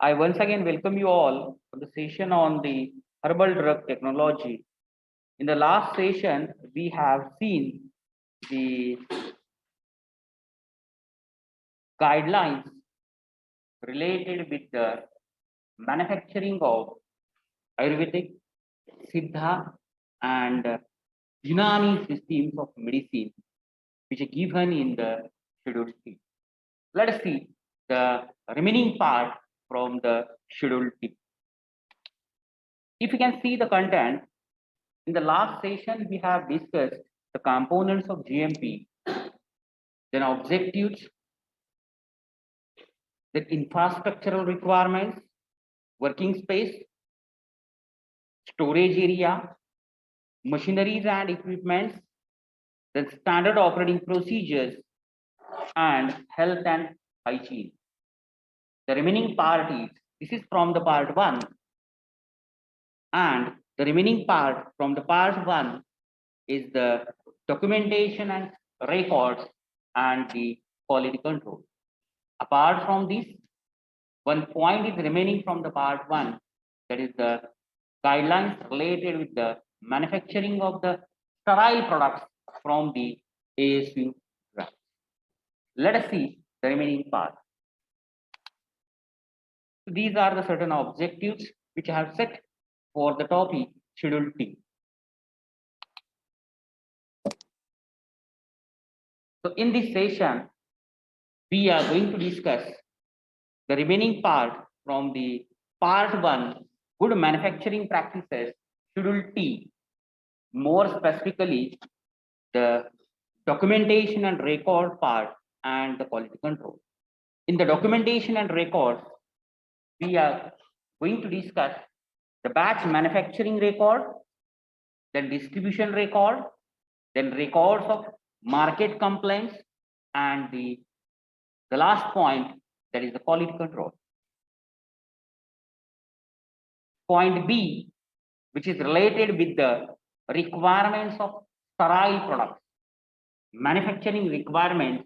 I once again welcome you all for the session on the herbal drug technology. In the last session, we have seen the guidelines related with the manufacturing of Ayurvedic, Siddha, and Unani systems of medicine, which are given in the Schedule C. Let us see the remaining part from the Schedule D. If you can see the content, in the last session, we have discussed the components of GMP, then objectives, then infrastructural requirements, working space, storage area, machineries and equipments, then standard operating procedures, and health and hygiene. The remaining part is, this is from the part 1, and the remaining part from the part 1 is the documentation and records and the quality control. Apart from this, one point is remaining from the part 1, that is the guidelines related with the manufacturing of the sterile products from the ASU drugs. Let us see the remaining part. These are the certain objectives which I have set for the topic Schedule T. So in this session, we are going to discuss the remaining part from the part 1, good manufacturing practices, Schedule T, more specifically the documentation and record part and the quality control. In the documentation and records, we are going to discuss the batch manufacturing record, then distribution record, then records of market complaints, and the last point, that is the quality control. Point B, which is related with the requirements of sterile products, manufacturing requirements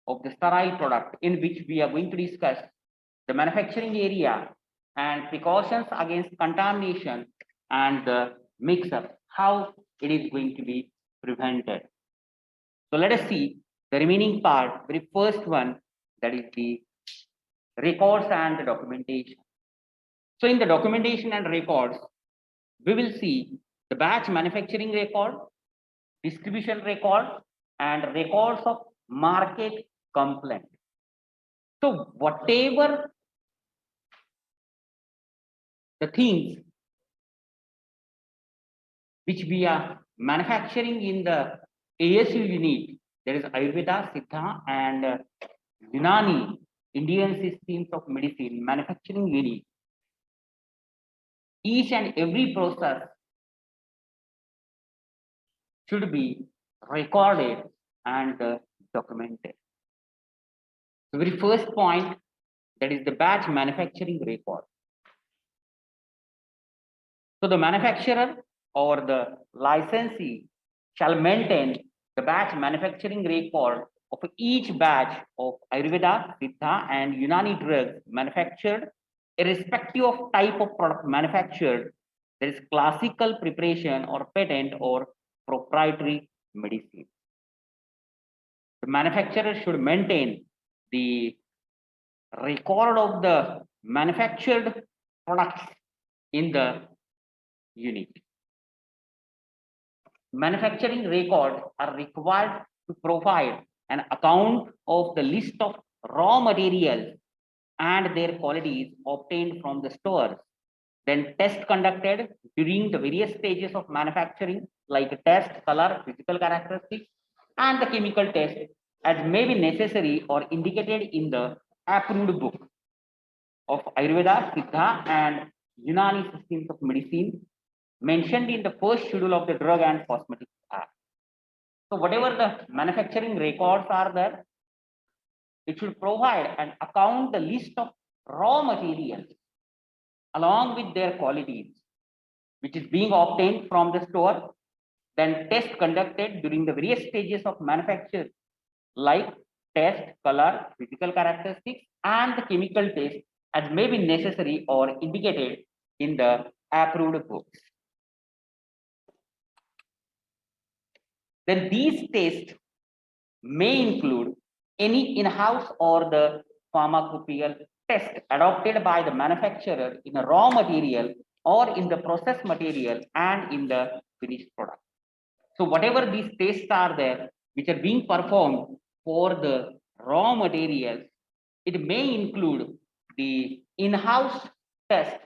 of the sterile product, in which we are going to discuss the manufacturing area and precautions against contamination and the mix-up, how it is going to be prevented. So let us see the remaining part, very first one, that is the records and the documentation. So in the documentation and records, we will see the batch manufacturing record, distribution record, and records of market complaint. So whatever the things which we are manufacturing in the ASU unit, there is Ayurveda, Siddha, and Unani, Indian systems of medicine manufacturing unit. Each and every process should be recorded and documented. The very first point, that is the batch manufacturing record. So the manufacturer or the licensee shall maintain the batch manufacturing record of each batch of Ayurveda, Siddha, and Unani drugs manufactured, irrespective of type of product manufactured, there is classical preparation or patent or proprietary medicine. The manufacturer should maintain the record of the manufactured products in the unit. Manufacturing records are required to provide an account of the list of raw materials and their qualities obtained from the stores. Then tests conducted during the various stages of manufacturing, like test, color, physical characteristics, and the chemical test, as may be necessary or indicated in the approved book of Ayurveda, Siddha, and Unani systems of medicine mentioned in the first schedule of the Drug and Cosmetics Act. So whatever the manufacturing records are there, it should provide and account the list of raw materials along with their qualities, which is being obtained from the store, then test conducted during the various stages of manufacture, like test, color, physical characteristics, and the chemical test, as may be necessary or indicated in the approved books. Then these tests may include any in-house or the pharmacopoeial test adopted by the manufacturer in a raw material or in the process material and in the finished product. So whatever these tests are there, which are being performed for the raw materials, it may include the in-house test,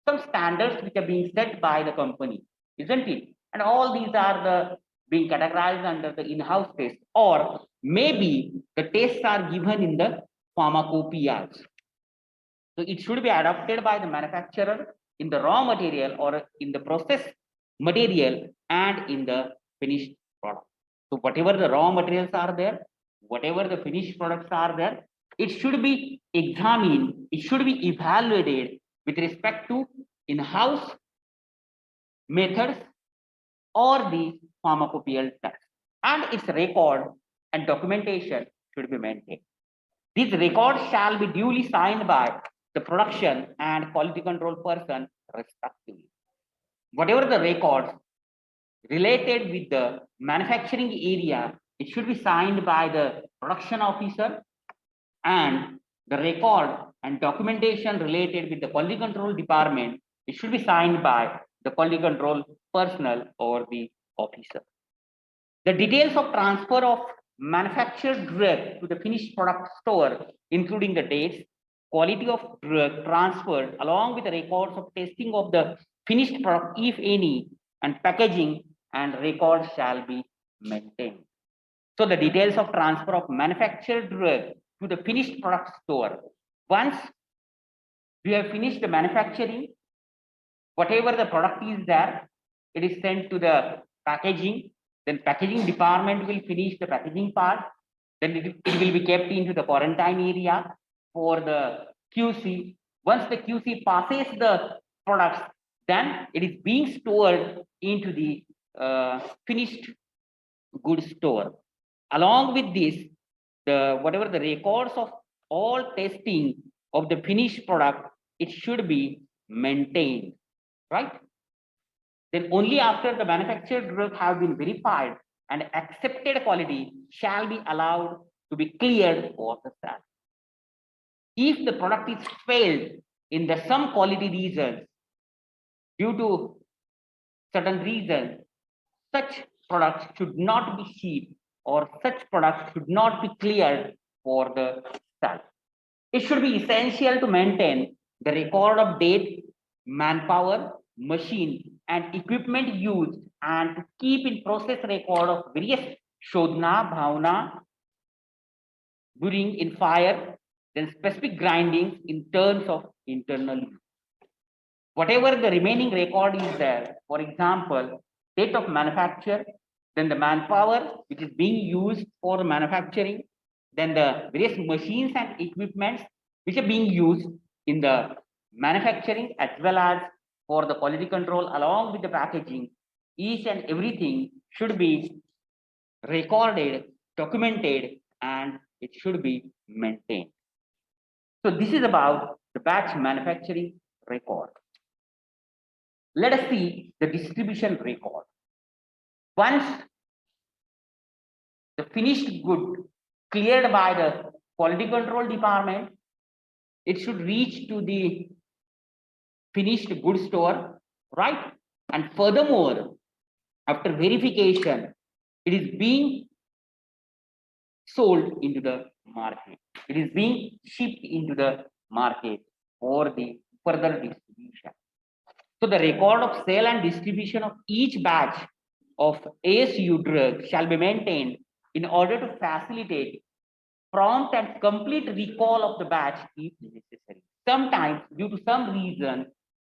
some standards which are being set by the company, isn't it? And all these are the being categorized under the in-house test, or maybe the tests are given in the pharmacopoeias. So it should be adopted by the manufacturer in the raw material or in the process material and in the finished product. So whatever the raw materials are there, whatever the finished products are there, it should be examined, it should be evaluated with respect to in-house methods or the pharmacopoeial test, and its record and documentation should be maintained. These records shall be duly signed by the production and quality control person respectively. Whatever the records related with the manufacturing area, it should be signed by the production officer, and the record and documentation related with the quality control department, it should be signed by the quality control personnel or the officer. The details of transfer of manufactured drug to the finished product store, including the dates, quality of drug transferred, along with the records of testing of the finished product, if any, and packaging and records shall be maintained. So the details of transfer of manufactured drug to the finished product store. Once we have finished the manufacturing, whatever the product is there, it is sent to the packaging. Then packaging department will finish the packaging part. Then it will be kept into the quarantine area for the QC. Once the QC passes the products, then it is being stored into the finished goods store. Along with this, whatever the records of all testing of the finished product, it should be maintained, right? Then only after the manufactured drug have been verified and accepted quality shall be allowed to be cleared for the sale. If the product is failed in the some quality reasons, due to certain reasons, such products should not be shipped or such products should not be cleared for the sale. It should be essential to maintain the record of date, manpower, machine, and equipment used, and to keep in process record of various shodhna, bhavna, during in fire, then specific grindings in terms of internal use. Whatever the remaining record is there, for example, date of manufacture, then the manpower which is being used for manufacturing, then the various machines and equipments which are being used in the manufacturing as well as for the quality control along with the packaging, each and everything should be recorded, documented, and it should be maintained. So this is about the batch manufacturing record. Let us see the distribution record. Once the finished good cleared by the quality control department, it should reach to the finished good store, right? And furthermore, after verification, it is being sold into the market. It is being shipped into the market for the further distribution. So the record of sale and distribution of each batch of ASU drug shall be maintained in order to facilitate prompt and complete recall of the batch if necessary. Sometimes, due to some reason,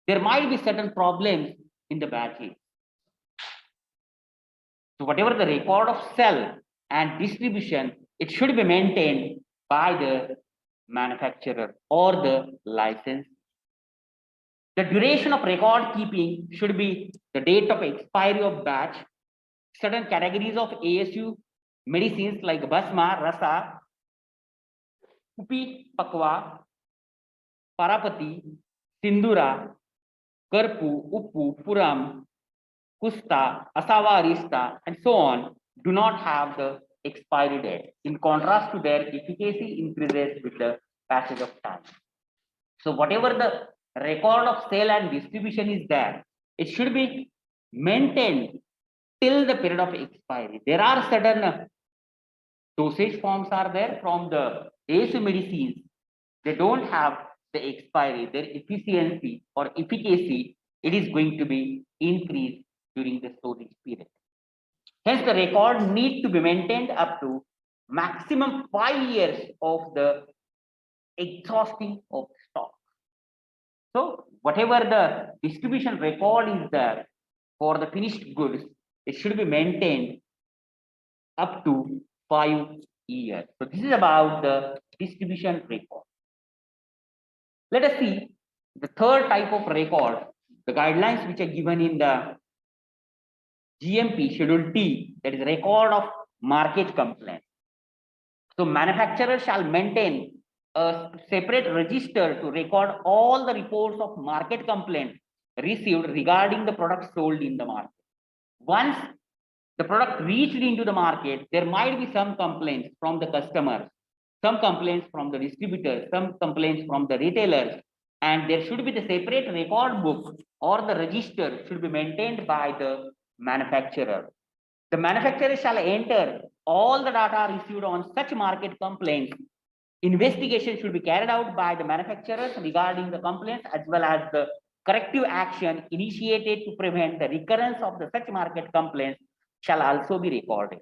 there might be certain problems in the batches. So whatever the record of sale and distribution, it should be maintained by the manufacturer or the license. The duration of record keeping should be the date of expiry of batch. Certain categories of ASU medicines like Basma, Rasa, Upi, Pakwa, Parapati, Sindura, Karpu, Uppu, Puram, Kusta, Asava Arista, and so on do not have the expiry date. In contrast to their efficacy increases with the passage of time. So whatever the record of sale and distribution is there, it should be maintained till the period of expiry. There are certain dosage forms are there from the ASU medicines. They don't have the expiry, their efficiency or efficacy, it is going to be increased during the storage period. Hence, the record need to be maintained up to maximum 5 years of the exhausting of stock. So, whatever the distribution record is there for the finished goods, it should be maintained up to 5 years. So, this is about the distribution record. Let us see the third type of record, the guidelines which are given in the GMP Schedule T, that is record of market complaint. So manufacturer shall maintain a separate register to record all the reports of market complaint received regarding the product sold in the market. Once the product reached into the market, there might be some complaints from the customers, some complaints from the distributors, some complaints from the retailers, and there should be the separate record book or the register should be maintained by the manufacturer. The manufacturer shall enter all the data received on such market complaints. Investigation should be carried out by the manufacturers regarding the complaints as well as the corrective action initiated to prevent the recurrence of the such market complaints shall also be recorded.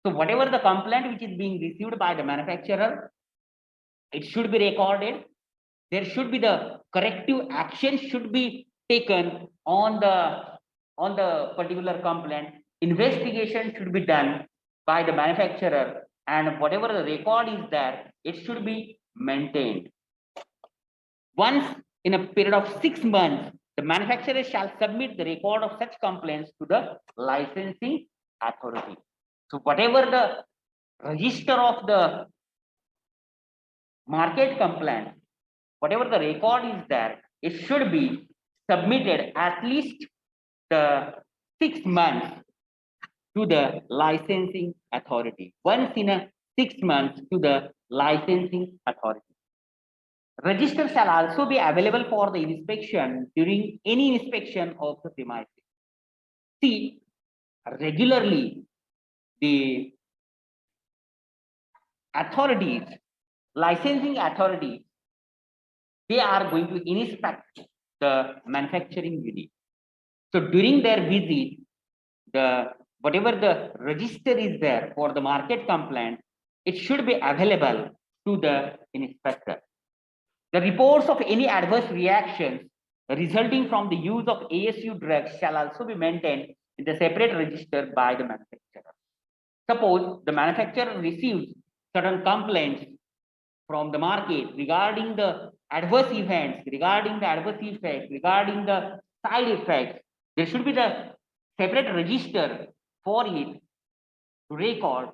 So whatever the complaint which is being received by the manufacturer, it should be recorded. There should be the corrective action should be taken on the particular complaint. Investigation should be done by the manufacturer, and whatever the record is there, it should be maintained. Once in a period of 6 months, the manufacturer shall submit the record of such complaints to the licensing authority. So whatever the register of the market complaint, whatever the record is there, it should be submitted at least the 6 months to the licensing authority. Once in a 6 months to the licensing authority. Register shall also be available for the inspection during any inspection of the premises. See, regularly the authorities, licensing authorities, they are going to inspect the manufacturing unit. So during their visit, whatever the register is there for the market complaint, it should be available to the inspector. The reports of any adverse reactions resulting from the use of ASU drugs shall also be maintained in the separate register by the manufacturer. Suppose the manufacturer receives certain complaints from the market regarding the adverse events, regarding the adverse effects, regarding the side effects, there should be the separate register for it to record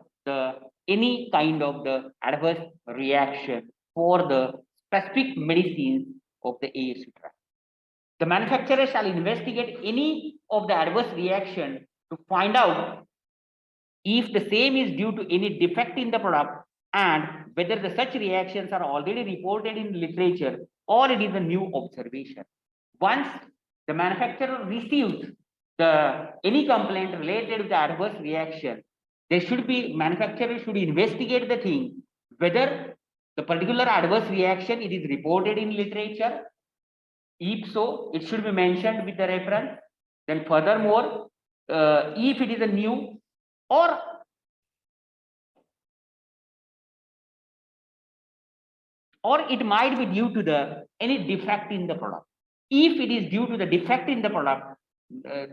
any kind of the adverse reaction for the specific medicines of the ASU drug. The manufacturer shall investigate any of the adverse reaction to find out if the same is due to any defect in the product and whether the such reactions are already reported in literature or it is a new observation. Once the manufacturer receives any complaint related to the adverse reaction, manufacturer should investigate the thing whether the particular adverse reaction it is reported in literature. If so, it should be mentioned with the reference. Then furthermore, if it is a new or it might be due to any defect in the product. If it is due to the defect in the product,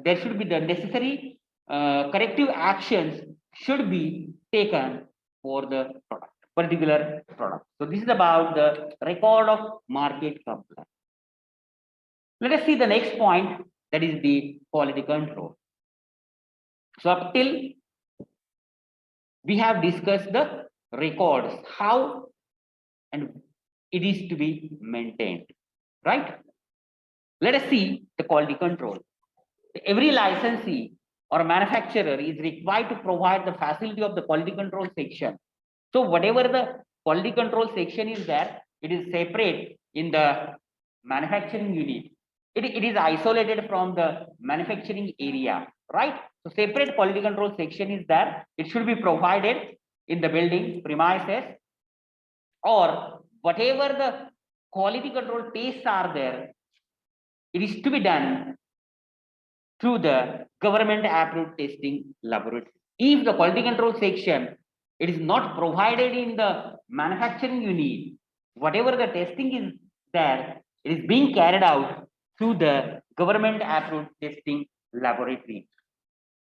there should be the necessary corrective actions should be taken for the particular product. So this is about the record of market complaint. Let us see the next point, that is the quality control. So up till we have discussed the records, how and it is to be maintained. right? Let us see the quality control. Every licensee or manufacturer is required to provide the facility of the quality control section. So whatever the quality control section is there, it is separate in the manufacturing unit. It is isolated from the manufacturing area, right? So separate quality control section is there. It should be provided in the building premises, or whatever the quality control tests are there, it is to be done through the government approved testing laboratory. If the quality control section, it is not provided in the manufacturing unit, whatever the testing is there, it is being carried out through the government approved testing laboratory.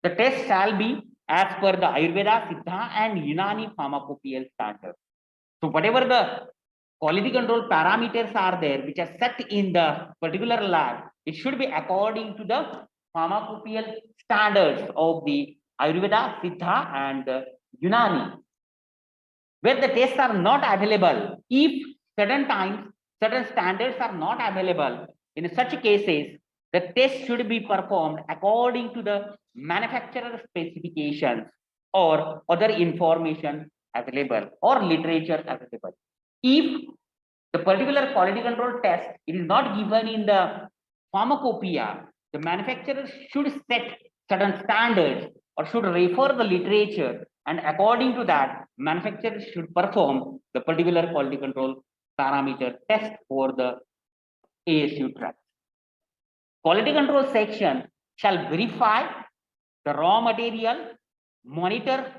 The test shall be as per the Ayurveda, Siddha and Unani pharmacopoeial standards. So whatever the quality control parameters are there, which are set in the particular lab, it should be according to the pharmacopoeial standards of the Ayurveda, Siddha and Unani. Where the tests are not available, if certain times certain standards are not available, in such cases, the test should be performed according to the manufacturer specifications or other information available or literature available. If the particular quality control test it is not given in the pharmacopoeia, the manufacturer should set certain standards or should refer the literature, and according to that, manufacturer should perform the particular quality control parameter test for the ASU drugs. Quality control section shall verify the raw material, monitor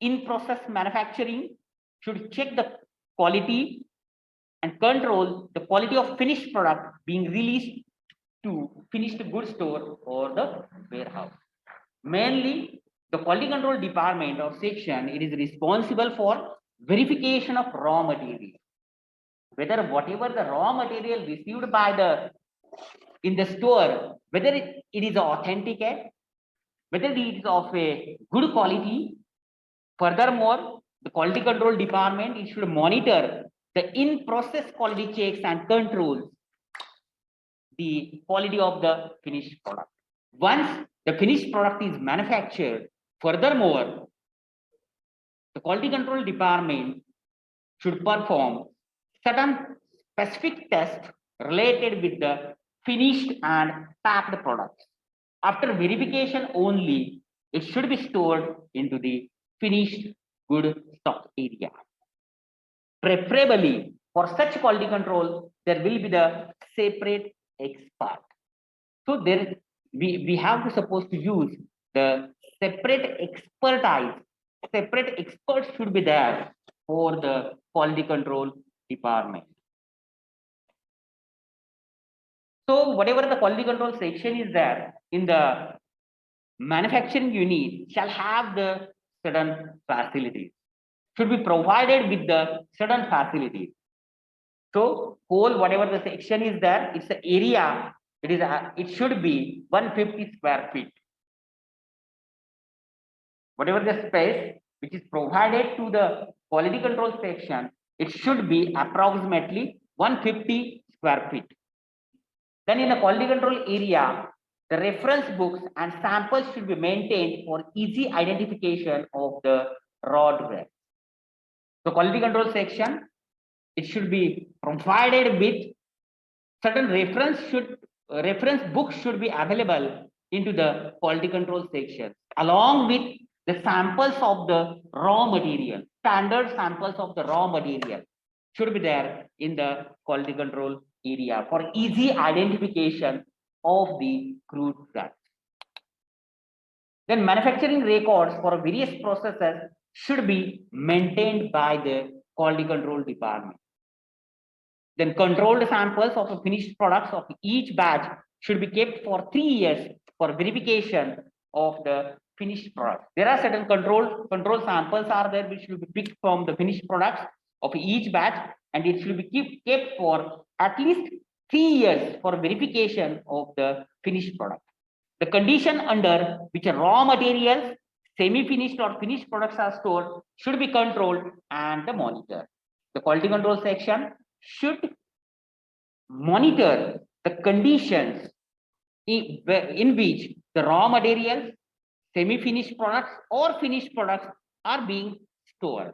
in-process manufacturing, should check the quality and control the quality of finished product being released to finished goods store or the warehouse. Mainly, the quality control department or section, it is responsible for verification of raw material. Whether whatever the raw material received by the in the store, whether it is authentic, whether it is of a good quality. Furthermore, the quality control department it should monitor the in-process quality checks and controls the quality of the finished product. Once the finished product is manufactured, furthermore, the quality control department should perform certain specific tests related with the finished and packed products. After verification only, it should be stored into the finished good stock area. Preferably, for such quality control, there will be the separate expert. So there we have to suppose to use the separate expertise. Separate experts should be there for the quality control department. So whatever the quality control section is there in the manufacturing unit shall have the certain facilities, should be provided with the certain facilities. So whole whatever the section is there, it's the area, it should be 150 square feet. Whatever the space which is provided to the quality control section, it should be approximately 150 square feet. Then in the quality control area, the reference books and samples should be maintained for easy identification of the raw drugs. The quality control section, it should be provided with certain reference books should be available into the quality control section along with the samples of the raw material, standard samples of the raw material should be there in the quality control area for easy identification of the crude drugs. Then manufacturing records for various processes should be maintained by the quality control department. Then controlled samples of the finished products of each batch should be kept for 3 years for verification of the finished product. There are certain control samples are there which should be picked from the finished products of each batch, and it should be kept for at least 3 years for verification of the finished product. The condition under which raw materials, semi-finished or finished products are stored should be controlled and monitored. The quality control section should monitor the conditions in which the raw materials, semi-finished products or finished products are being stored.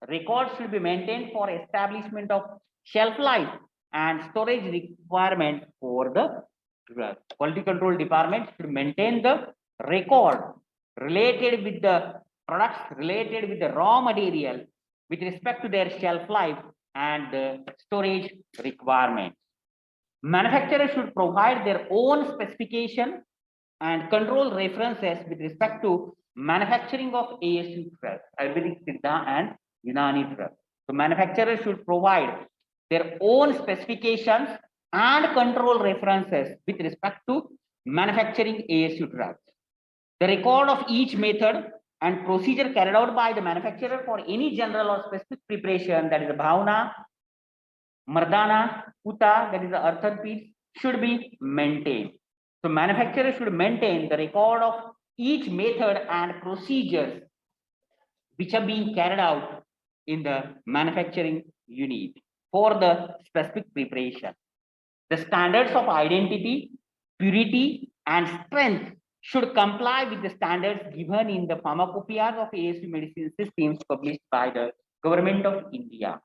Records should be maintained for establishment of shelf life and storage requirement for the drug. Quality control department should maintain the record related with the products, related with the raw material with respect to their shelf life and the storage requirements. Manufacturers should provide their own specification and control references with respect to manufacturing of ASU drugs, Ayurvedic, Siddha, and Unani drugs. So manufacturers should provide their own specifications and control references with respect to manufacturing ASU drugs. The record of each method and procedure carried out by the manufacturer for any general or specific preparation, that is a bhavna, mardana, puta, that is the earthen piece, should be maintained. So manufacturers should maintain the record of each method and procedures which are being carried out in the manufacturing unit for the specific preparation. The standards of identity, purity, and strength should comply with the standards given in the pharmacopoeias of ASU medicine systems published by the Government of India.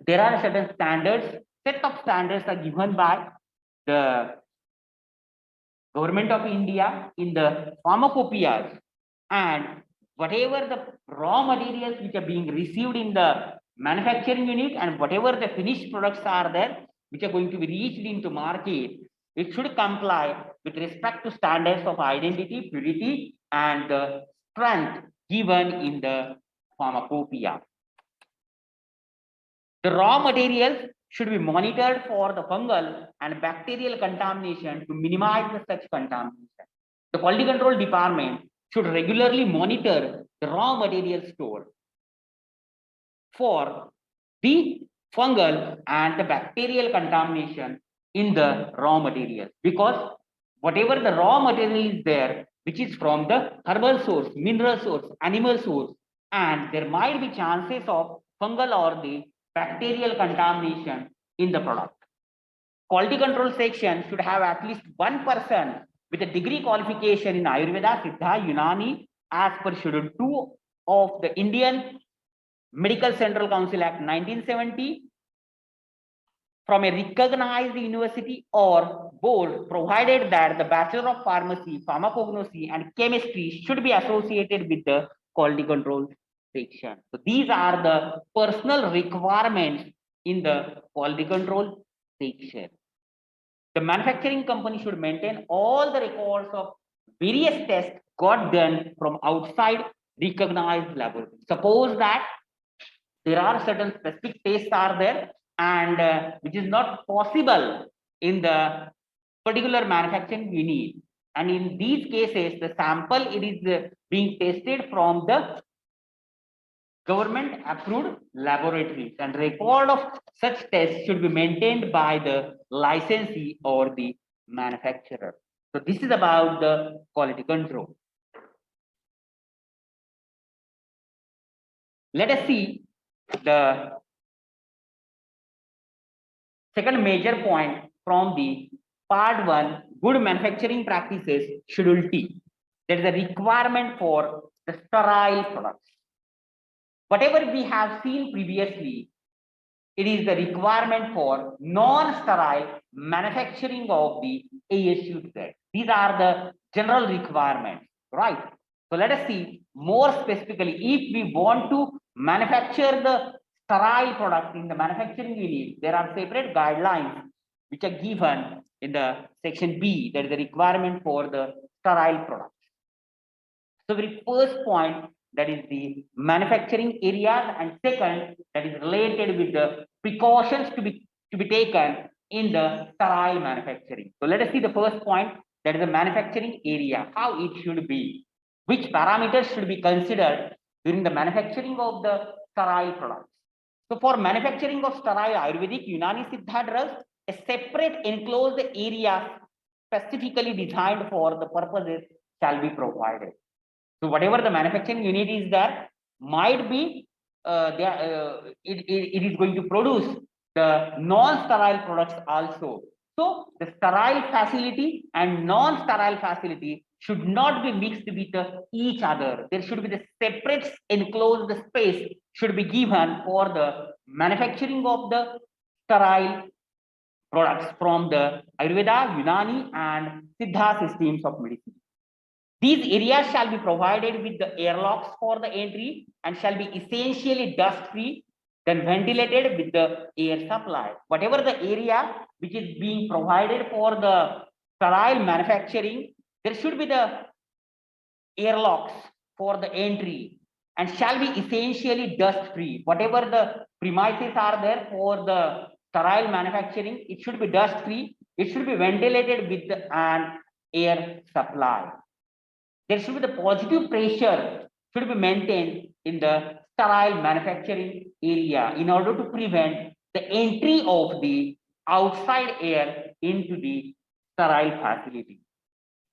There are certain standards, set of standards are given by the Government of India in the pharmacopoeias, and whatever the raw materials which are being received in the manufacturing unit and whatever the finished products are there which are going to be reached into market, it should comply with respect to standards of identity, purity, and the strength given in the pharmacopoeia. The raw materials should be monitored for the fungal and bacterial contamination to minimize the such contamination. The quality control department should regularly monitor the raw material stored for the fungal and the bacterial contamination in the raw materials, because whatever the raw material is there, which is from the herbal source, mineral source, animal source, and there might be chances of fungal or the bacterial contamination in the product. Quality control section should have at least one person with a degree qualification in Ayurveda, Siddha, Unani, as per Schedule 2 of the Indian Medical Central Council Act 1970, from a recognized university or board, provided that the Bachelor of Pharmacy, Pharmacognosy, and Chemistry should be associated with the quality control section. So these are the personal requirements in the quality control section. The manufacturing company should maintain all the records of various tests got done from outside recognized laboratories. Suppose that there are certain specific tests are there and which is not possible in the particular manufacturing unit, and in these cases the sample it is being tested from the government approved laboratories, and record of such tests should be maintained by the licensee or the manufacturer. So this is about the quality control. Let us see the second major point from the part 1, good manufacturing practices, schedule T. There is a requirement for the sterile products. Whatever we have seen previously, it is the requirement for non-sterile manufacturing of the ASU drugs. These are the general requirements, right? So let us see more specifically, if we want to manufacture the sterile product in the manufacturing unit, there are separate guidelines which are given in the section B, that is the requirement for the sterile products. So the first point, that is the manufacturing areas, and second, that is related with the precautions to be taken in the sterile manufacturing. So let us see the first point, that is the manufacturing area, how it should be, which parameters should be considered during the manufacturing of the sterile products. So for manufacturing of sterile Ayurvedic, Unani, Siddha drugs, a separate enclosed area specifically designed for the purposes shall be provided. So whatever the manufacturing unit is there, might be it is going to produce the non-sterile products also. So the sterile facility and non-sterile facility should not be mixed with each other. There should be the separate enclosed space should be given for the manufacturing of the sterile products from the Ayurveda, Unani, and Siddha systems of medicine. These areas shall be provided with the airlocks for the entry and shall be essentially dust-free, then ventilated with the air supply. Whatever the area which is being provided for the sterile manufacturing, there should be the airlocks for the entry and shall be essentially dust-free. Whatever the premises are there for the sterile manufacturing, it should be dust-free. It should be ventilated with an air supply. There should be the positive pressure should be maintained in the sterile manufacturing area in order to prevent the entry of the outside air into the sterile facility.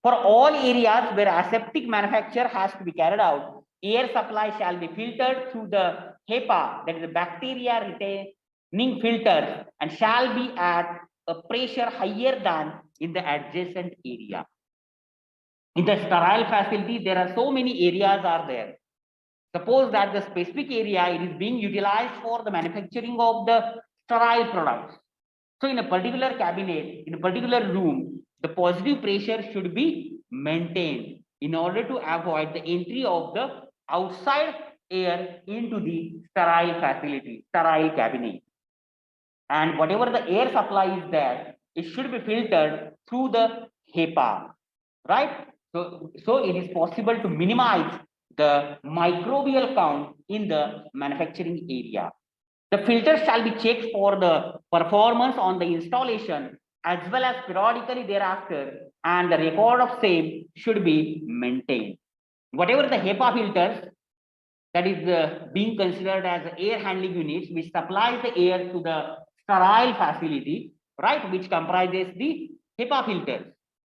For all areas where aseptic manufacture has to be carried out, air supply shall be filtered through the HEPA, that is the bacteria retaining filters, and shall be at a pressure higher than in the adjacent area. In the sterile facility, there are so many areas are there. Suppose that the specific area it is being utilized for the manufacturing of the sterile products. So in a particular cabinet, in a particular room, the positive pressure should be maintained in order to avoid the entry of the outside air into the sterile facility, sterile cabinet. And whatever the air supply is there, it should be filtered through the HEPA, right? So it is possible to minimize the microbial count in the manufacturing area. The filters shall be checked for the performance on the installation as well as periodically thereafter, and the record of same should be maintained. Whatever the HEPA filters that is being considered as air handling units which supplies the air to the sterile facility, right, which comprises the HEPA filters.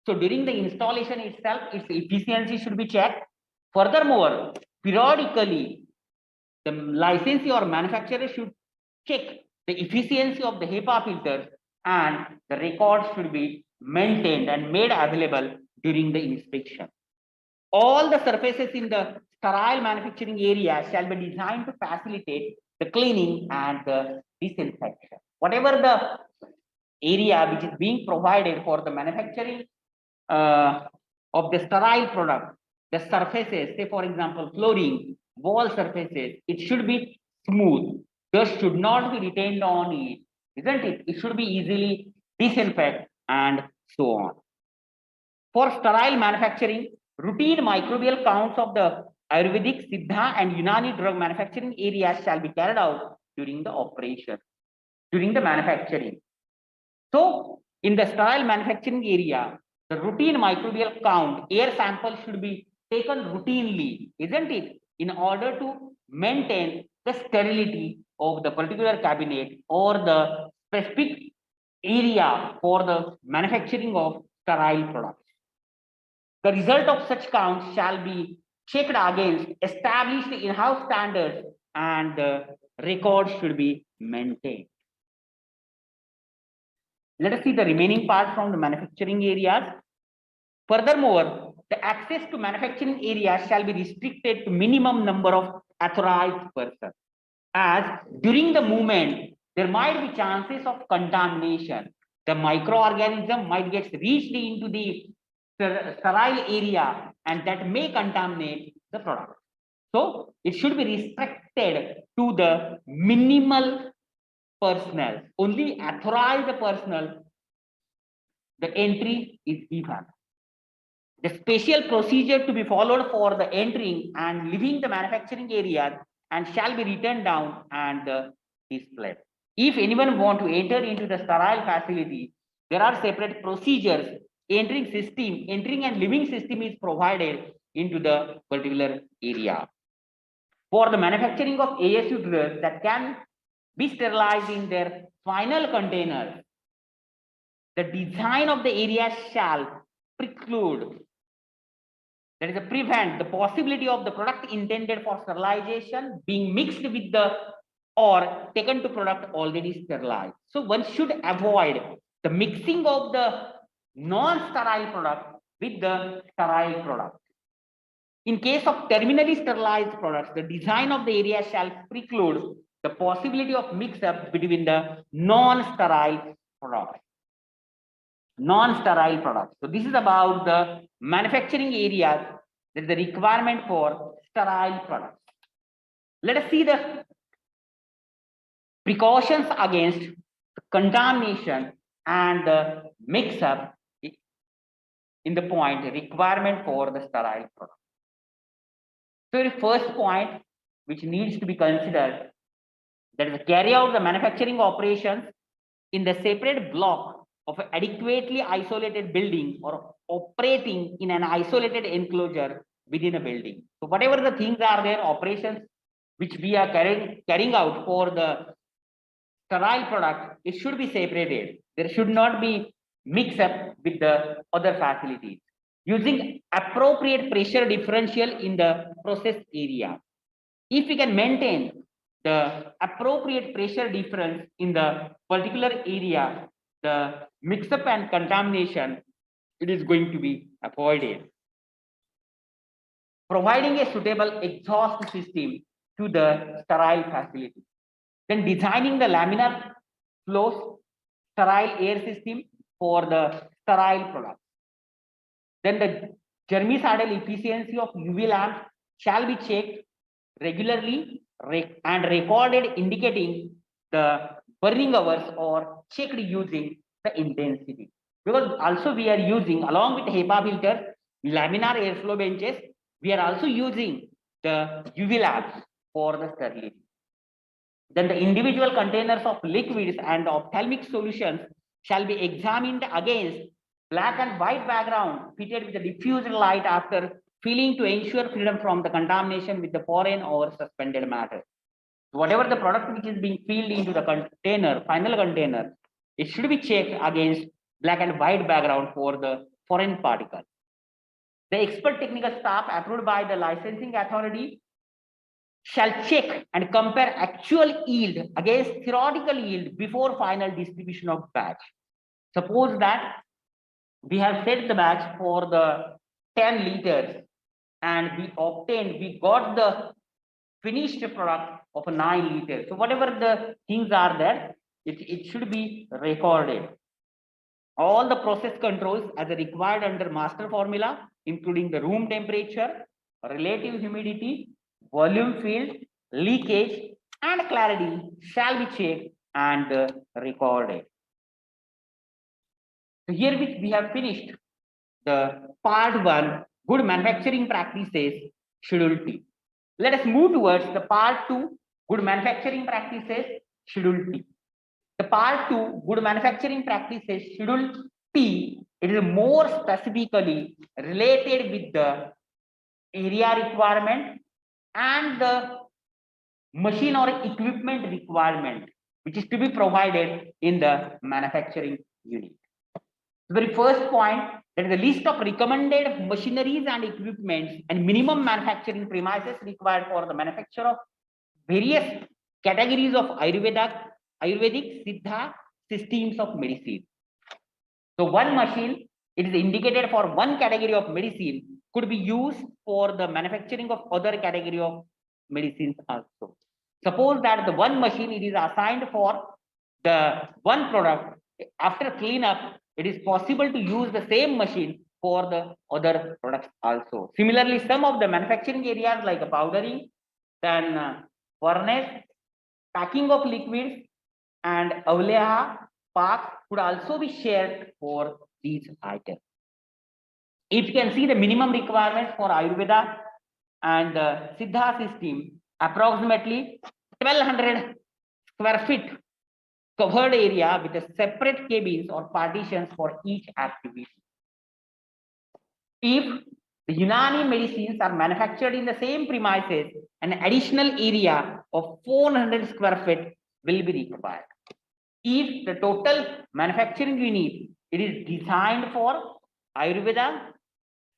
So during the installation itself, its efficiency should be checked. Furthermore, periodically, the licensee or manufacturer should check the efficiency of the HEPA filters and the records should be maintained and made available during the inspection. All the surfaces in the sterile manufacturing area shall be designed to facilitate the cleaning and the disinfection. Whatever the area which is being provided for the manufacturing of the sterile product, the surfaces, say for example, flooring, wall surfaces, it should be smooth. Dust should not be retained on it, isn't it? It should be easily disinfected and so on. For sterile manufacturing, routine microbial counts of the Ayurvedic, Siddha, and Unani drug manufacturing areas shall be carried out during the operation, during the manufacturing. So, in the sterile manufacturing area, the routine microbial count, air samples should be taken routinely, isn't it? In order to maintain the sterility of the particular cabinet or the specific area for the manufacturing of sterile products. The result of such counts shall be checked against established in-house standards and the records should be maintained. Let us see the remaining part from the manufacturing areas. Furthermore, the access to manufacturing areas shall be restricted to minimum number of authorized persons. As during the movement, there might be chances of contamination. The microorganism might get reached into the sterile area and that may contaminate the product. So it should be restricted to the minimal personnel, only authorized personnel, the entry is given. The special procedure to be followed for the entering and leaving the manufacturing area and shall be written down and displayed. If anyone want to enter into the sterile facility, there are separate procedures. Entering and leaving system is provided into the particular area. For the manufacturing of ASU drugs that can be sterilized in their final containers, the design of the area shall preclude, that is, prevent the possibility of the product intended for sterilization being mixed with the or taken to product already sterilized. So one should avoid the mixing of the non-sterile product with the sterile product. In case of terminally sterilized products, the design of the area shall preclude the possibility of mix-up between the non-sterile products. Non-sterile products. So this is about the manufacturing areas, that is the requirement for sterile products. Let us see the precautions against contamination and the mix-up in the point requirement for the sterile product. So the first point which needs to be considered, that is carry out the manufacturing operations in the separate block of an adequately isolated building or operating in an isolated enclosure within a building. So whatever the things are there, operations which we are carrying out for the sterile product, it should be separated. There should not be mixed up with the other facilities. Using appropriate pressure differential in the process area. If we can maintain the appropriate pressure difference in the particular area, the mix-up and contamination, it is going to be avoided. Providing a suitable exhaust system to the sterile facility. Then designing the laminar flows sterile air system for the sterile product. Then the germicidal efficiency of UV lamp shall be checked regularly and recorded, indicating the burning hours or checked using the intensity. Because also we are using, along with HEPA filters, laminar airflow benches, we are also using the UV lamps for the sterility. Then the individual containers of liquids and ophthalmic solutions shall be examined against black and white background fitted with the diffused light after filling to ensure freedom from the contamination with the foreign or suspended matter. So whatever the product which is being filled into the container, final container, it should be checked against black and white background for the foreign particles. The expert technical staff approved by the licensing authority shall check and compare actual yield against theoretical yield before final distribution of batch. Suppose that we have set the batch for the 10 liters and we got the finished product of 9 liters. So whatever the things are there, it should be recorded. All the process controls as required under master formula, including the room temperature, relative humidity, volume field, leakage, and clarity shall be checked and recorded. So here we have finished the part 1, good manufacturing practices, schedule T. Let us move towards the part 2, good manufacturing practices, schedule T. The part 2, good manufacturing practices, schedule T, it is more specifically related with the area requirement and the machine or equipment requirement which is to be provided in the manufacturing unit. The very first point, that is the list of recommended machineries and equipments and minimum manufacturing premises required for the manufacture of various categories of Ayurvedic, Siddha systems of medicine. So one machine, it is indicated for one category of medicine, could be used for the manufacturing of other category of medicines also. Suppose that the one machine, it is assigned for the one product. After cleanup, it is possible to use the same machine for the other products also. Similarly, some of the manufacturing areas like powdering, then furnace, packing of liquids, and avleha, pak could also be shared for these items. If you can see the minimum requirements for Ayurveda and the Siddha system, approximately 1200 square feet covered area with a separate cabins or partitions for each activity. If the Unani medicines are manufactured in the same premises, an additional area of 400 square feet will be required. If the total manufacturing unit, it is designed for Ayurveda,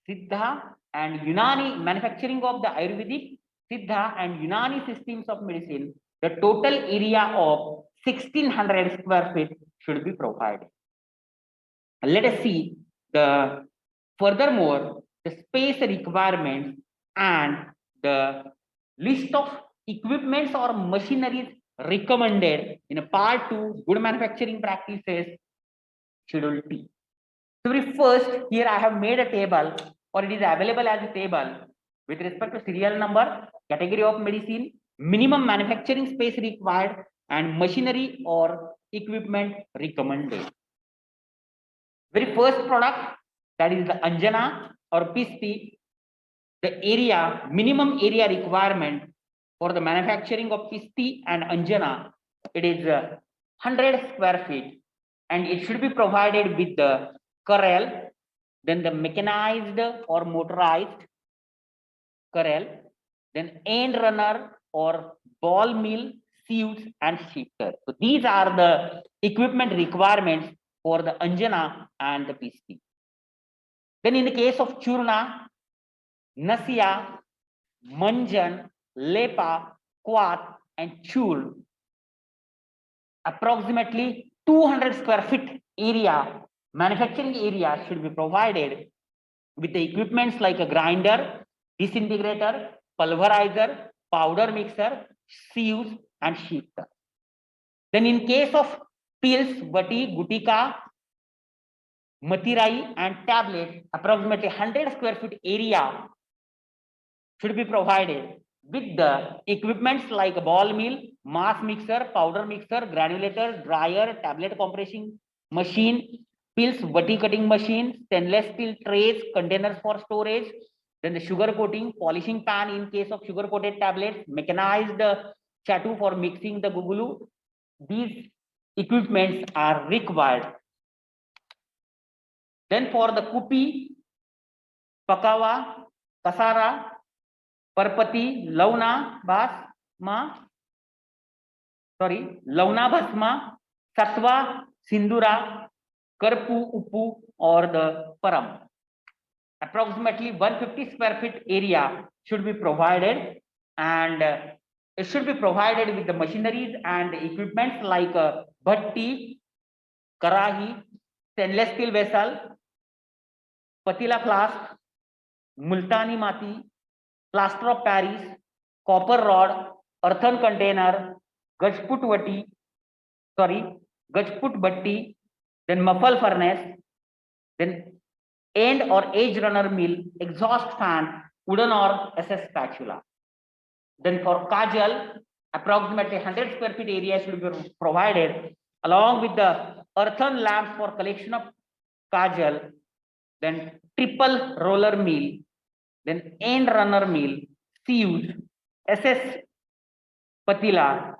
Siddha and Unani, manufacturing of the Ayurvedic, Siddha and Unani systems of medicine, the total area of 1600 square feet should be provided. Let us see the furthermore the space requirements and the list of equipments or machineries recommended in a part 2 good manufacturing practices schedule T. So first here I have made a table, or it is available as a table with respect to serial number, category of medicine, minimum manufacturing space required, and machinery or equipment recommended. Very first product, that is the Anjana or Pisti, the area, minimum area requirement for the manufacturing of Pisti and Anjana, it is 100 square feet, and it should be provided with the corral, then the mechanized or motorized corral, then end runner or ball mill, sieves and shifter. So these are the equipment requirements for the Anjana and the Pisti. Then in the case of Churna, Nasya, Manjan, Lepa, Quat and Chul, approximately 200 square feet area, manufacturing area should be provided with the equipments like a grinder, disintegrator, pulverizer, powder mixer, sieves and shifter. Then in case of pills, vati, gutika, matirai and tablets, approximately 100 square feet area should be provided with the equipments like a ball mill, mass mixer, powder mixer, granulator, dryer, tablet compressing machine, pills, vati cutting machine, stainless steel trays, containers for storage, then the sugar coating, polishing pan in case of sugar coated tablets, mechanized chatu for mixing the gugulu. These equipments are required. Then for the kupi, pakawa, kasara, Parpati, Launa, Basma, Launa Basma, Satwa, Sindura, Karpu, Upu, or the Param. Approximately 150 square feet area should be provided, and it should be provided with the machineries and equipments like bhatti, karahi, stainless steel vessel, patila flask, multani mati, plaster of Paris, copper rod, earthen container, Gajput Bhatti, then muffle furnace, then end or edge runner mill, exhaust fan, wooden or SS spatula. Then for Kajal, approximately 100 square feet area should be provided along with the earthen lamps for collection of Kajal, then triple roller mill, then end runner mill, sieves, SS patila,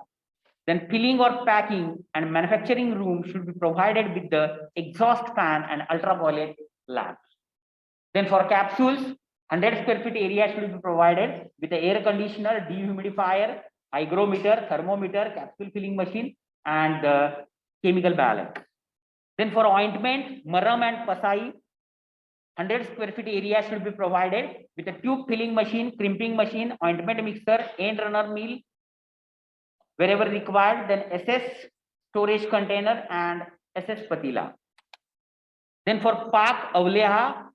then filling or packing and manufacturing room should be provided with the exhaust fan and ultraviolet lamps. Then for capsules, 100 square feet area should be provided with the air conditioner, dehumidifier, hygrometer, thermometer, capsule filling machine, and the chemical balance. Then for ointment, maram and pasai, 100 square feet area should be provided with a tube filling machine, crimping machine, ointment mixer, end runner mill, wherever required, then SS storage container and SS patila. Then for pak, avleha,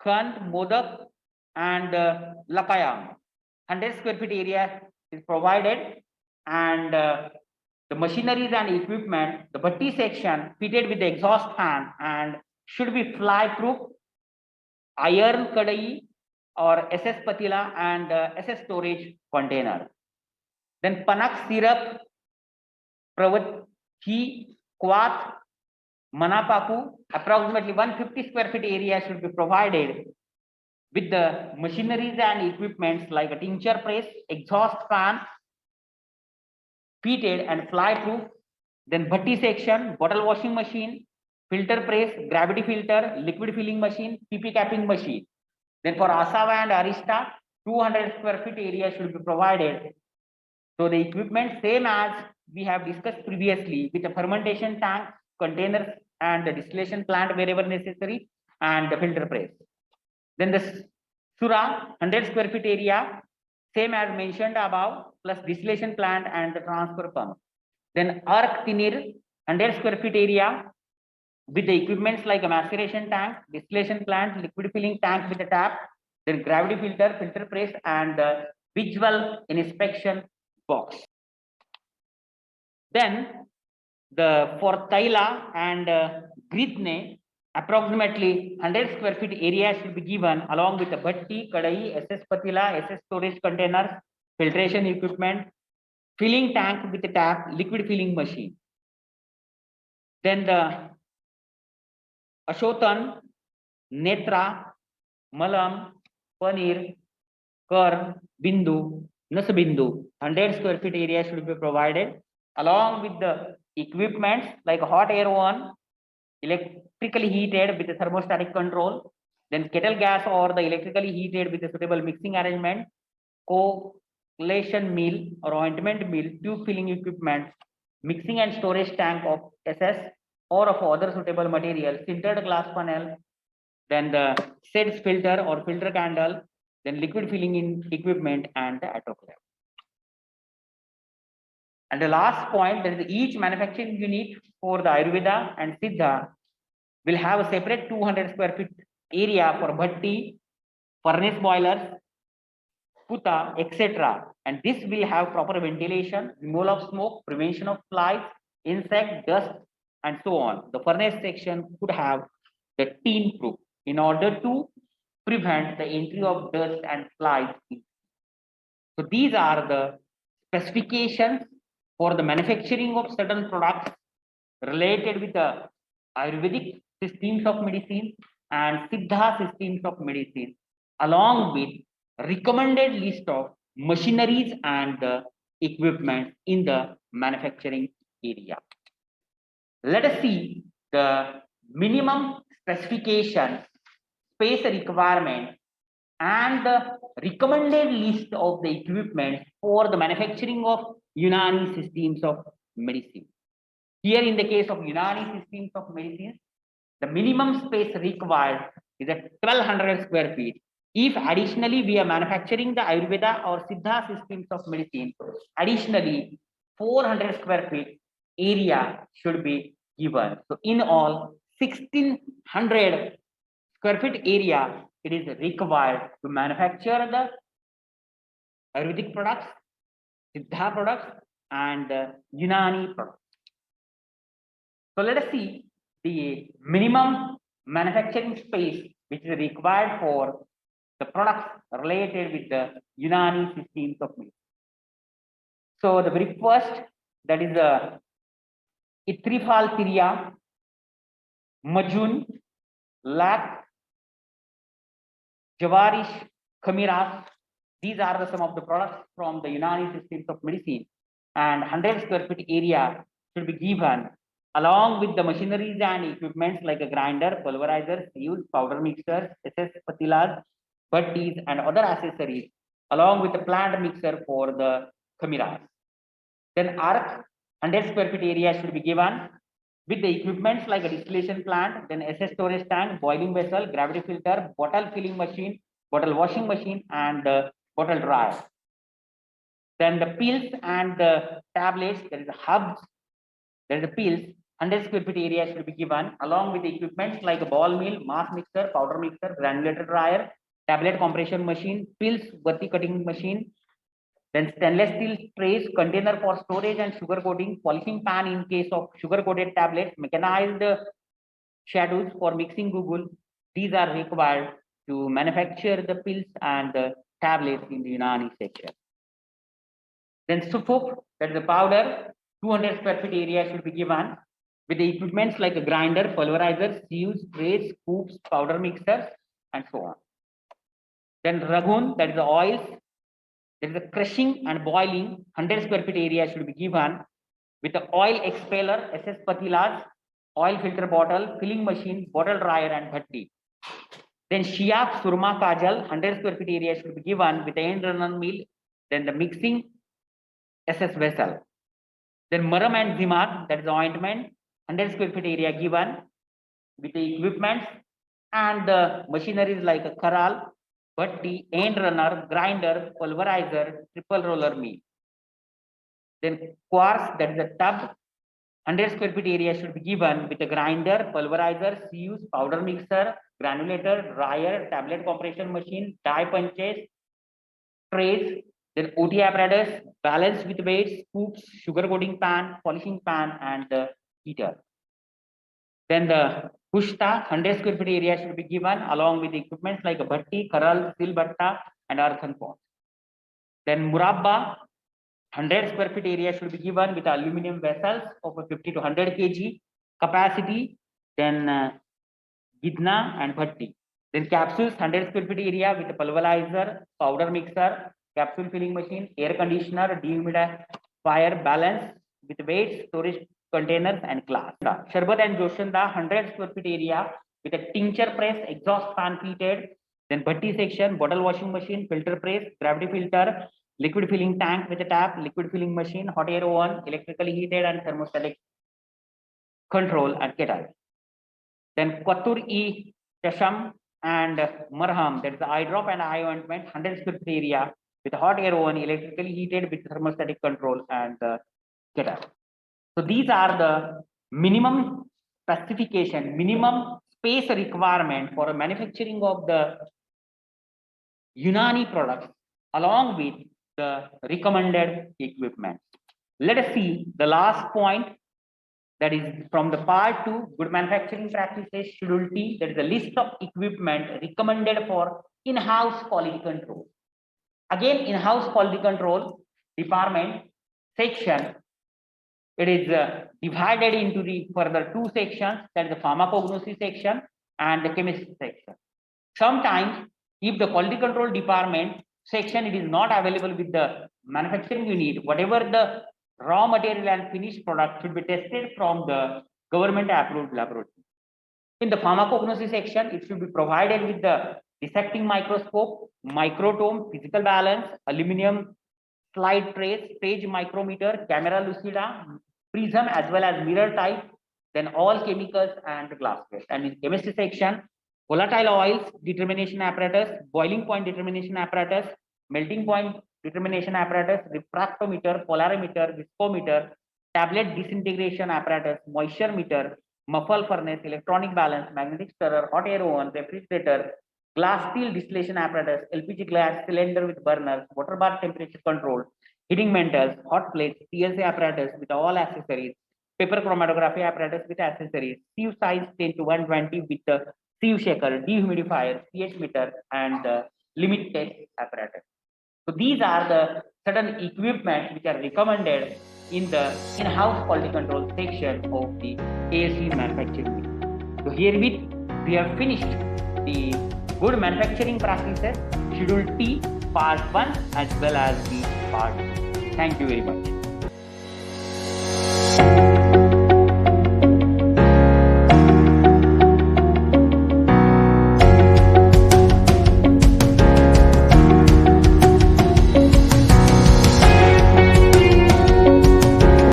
khand, modak, and lakayam, 100 square feet area is provided, and the machineries and equipment, the bhatti section fitted with the exhaust fan and should be fly proof, iron kadai or SS patila and SS storage container. Then panak syrup, pravatthi, quat, manapaku, approximately 150 square feet area should be provided with the machineries and equipments like a tincture press, exhaust fan, fitted and fly proof. Then bhatti section, bottle washing machine, filter press, gravity filter, liquid filling machine, PP capping machine. Then for Asava and Arista, 200 square feet area should be provided. So the equipment same as we have discussed previously with the fermentation tank, containers and the distillation plant wherever necessary, and the filter press. Then the Sura, 100 square feet area, same as mentioned above, plus distillation plant and the transfer pump. Then arc thinner, 100 square feet area with the equipments like a maceration tank, distillation plant, liquid filling tank with a tap, then gravity filter, filter press, and visual inspection box. Then the for Taila and Gritne, approximately 100 square feet area should be given along with the bhatti, kadai, SS patila, SS storage containers, filtration equipment, filling tank with a tap, liquid filling machine. Then the Ashotan, Netra, Malam, Paneer, Kar, Bindu, Nasbindu, 100 square feet area should be provided along with the equipments like hot air one, electrically heated with a thermostatic control, then kettle gas or the electrically heated with a suitable mixing arrangement, collation mill or ointment mill, tube filling equipment, mixing and storage tank of SS or of other suitable material, sintered glass panel, then the SEDS filter or filter candle, then liquid filling in equipment and the autoclave. And the last point, that is each manufacturing unit for the Ayurveda and Siddha will have a separate 200 square feet area for bhatti, furnace boilers, puta, etc. And this will have proper ventilation, removal of smoke, prevention of flies, insect, dust, and so on. The furnace section could have the tin proof in order to prevent the entry of dust and flies. So these are the specifications for the manufacturing of certain products related with the Ayurvedic systems of medicine and Siddha systems of medicine, along with recommended list of machineries and the equipment in the manufacturing area. Let us see the minimum specification, space requirement, and the recommended list of the equipment for the manufacturing of Unani systems of medicine. Here in the case of Unani systems of medicine, the minimum space required is at 1200 square feet. If additionally we are manufacturing the Ayurveda or Siddha systems of medicine, additionally 400 square feet area should be given. So in all, 1600 square feet area it is required to manufacture the Ayurvedic products, Siddha products, and Unani products. So let us see the minimum manufacturing space which is required for the products related with the Unani systems of medicine. So the very first, that is the Itrifal Tiria, Majun, Lak, Javarish, Khamiras. These are the some of the products from the Unani systems of medicine, and 100 square feet area should be given along with the machineries and equipments like a grinder, pulverizer, sieves, powder mixers, SS patilas, butties, and other accessories, along with the plant mixer for the Khamiras. Then arc, 100 square feet area should be given with the equipments like a distillation plant, then SS storage tank, boiling vessel, gravity filter, bottle filling machine, bottle washing machine, and bottle dryer. Then the pills and the tablets, there is a hubs, there is a pills, 100 square feet area should be given along with the equipments like a ball mill, mass mixer, powder mixer, granulator dryer, tablet compression machine, pills, bati cutting machine, then stainless steel trays, container for storage and sugar coating, polishing pan in case of sugar coated tablets, mechanized shadows for mixing Google. These are required to manufacture the pills and the tablets in the Unani section. Then sufuk, that is the powder, 200 square feet area should be given with the equipments like a grinder, pulverizer, sieves, trays, scoops, powder mixers, and so on. Then ragun, that is the oils. There is a crushing and boiling, 100 square feet area should be given with the oil expeller, SS patilas, oil filter bottle, filling machine, bottle dryer, and bhatti. Then shiak, surma, kajal, 100 square feet area should be given with the end runner mill, then the mixing SS vessel. Then maram and zimar, that is the ointment, 100 square feet area given with the equipment and the machineries like a karal, bhatti, end runner, grinder, pulverizer, triple roller mill. Then quartz, that is a tub, 100 square feet area should be given with a grinder, pulverizer, sieves, powder mixer, granulator, dryer, tablet compression machine, die punches, trays, then OT apparatus, balance with weights, scoops, sugar coating pan, polishing pan, and the heater. Then the pushta, 100 square feet area should be given along with equipments like a bhatti, karal, silbatta, and earthen pot. Then murabba, 100 square feet area should be given with aluminum vessels of 50 to 100 kg capacity. Then gidna and bhatti. Then capsules, 100 square feet area with a pulverizer, powder mixer, capsule filling machine, air conditioner, dehumidifier, balance with weights, storage containers, and glass. Sharbat and Joshanda, 100 square feet area with a tincture press, exhaust fan fitted. Then bhatti section, bottle washing machine, filter press, gravity filter, liquid filling tank with a tap, liquid filling machine, hot air oven, electrically heated and thermostatic control, and kettle. Then Kwatur-e Tasham and Marham, that is the eye drop and eye ointment, 100 square feet area with a hot air oven, electrically heated with thermostatic control, and kettle. So these are the minimum specification, minimum space requirement for a manufacturing of the Unani products along with the recommended equipment. Let us see the last point, that is from the part 2, good manufacturing practices, schedule T, that is a list of equipment recommended for in-house quality control. Again, in-house quality control department section, it is divided into the further 2 sections, that is the pharmacognosy section and the chemistry section. Sometimes if the quality control department section it is not available with the manufacturing unit, whatever the raw material and finished product should be tested from the government approved laboratory. In the pharmacognosy section, it should be provided with the dissecting microscope, microtome, physical balance, aluminum slide trace, stage micrometer, camera lucida, prism as well as mirror type, then all chemicals and glassware. And in chemistry section, volatile oils determination apparatus, boiling point determination apparatus, melting point determination apparatus, refractometer, polarimeter, viscometer, tablet disintegration apparatus, moisture meter, muffle furnace, electronic balance, magnetic stirrer, hot air oven, refrigerator, glass steel distillation apparatus, LPG glass cylinder with burners, water bath temperature control, heating mentals, hot plates, TLC apparatus with all accessories, paper chromatography apparatus with accessories, sieve size 10 to 120 with the sieve shaker, dehumidifier, pH meter, and limit test apparatus. So these are the certain equipment which are recommended in the in-house quality control section of the ASC manufacturing. So herewith we have finished the good manufacturing practices schedule T part 1 as well as the part 2. Thank you very much.